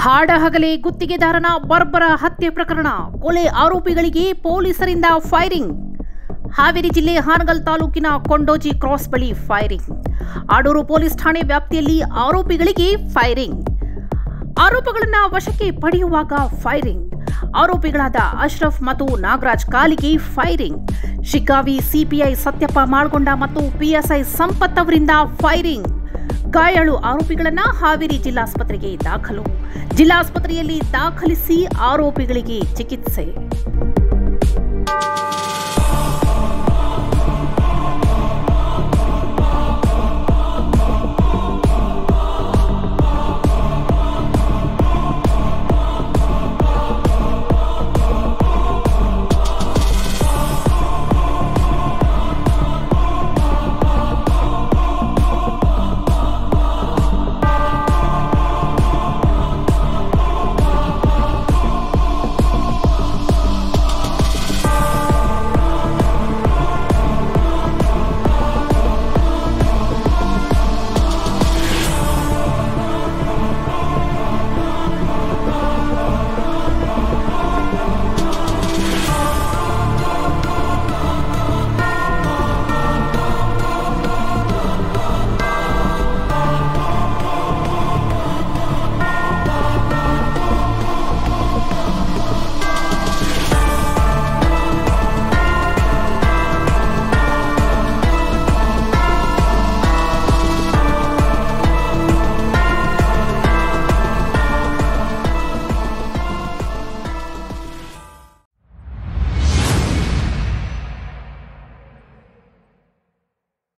ಹಾಡಹಗಲೇ ಗುತ್ತಿಗೆದಾರನ ಬರ್ಬರ ಹತ್ಯೆ ಪ್ರಕರಣ, ಕೊಲೆ ಆರೋಪಿಗಳಿಗೆ ಪೊಲೀಸರಿಂದ ಫೈರಿಂಗ್. ಹಾವೇರಿ ಜಿಲ್ಲೆ ಹಾನಗಲ್ ತಾಲೂಕಿನ ಕೊಂಡೋಜಿ ಕ್ರಾಸ್ ಬಳಿ ಫೈರಿಂಗ್. ಆಡೂರು ಪೊಲೀಸ್ ಠಾಣೆ ವ್ಯಾಪ್ತಿಯಲ್ಲಿ ಆರೋಪಿಗಳಿಗೆ ಫೈರಿಂಗ್. ಆರೋಪಗಳನ್ನು ವಶಕ್ಕೆ ಪಡೆಯುವಾಗ ಫೈರಿಂಗ್. ಆರೋಪಿಗಳಾದ ಅಶ್ರಫ್ ಮತ್ತು ನಾಗರಾಜ್ ಕಾಲಿಗೆ ಫೈರಿಂಗ್. ಶಿಗ್ಗಾವಿ ಸಿಪಿಐ ಸತ್ಯಪ್ಪ ಮಾಳ್ಗೊಂಡ ಮತ್ತು ಪಿಎಸ್ಐ ಸಂಪತ್ ಅವರಿಂದ ಫೈರಿಂಗ್. ಗಾಯಾಳು ಆರೋಪಿಗಳನ್ನು ಹಾವೇರಿ ಜಿಲ್ಲಾಸ್ಪತ್ರೆಗೆ ದಾಖಲು. ಜಿಲ್ಲಾಸ್ಪತ್ರೆಯಲ್ಲಿ ದಾಖಲಿಸಿ ಆರೋಪಿಗಳಿಗೆ ಚಿಕಿತ್ಸೆ.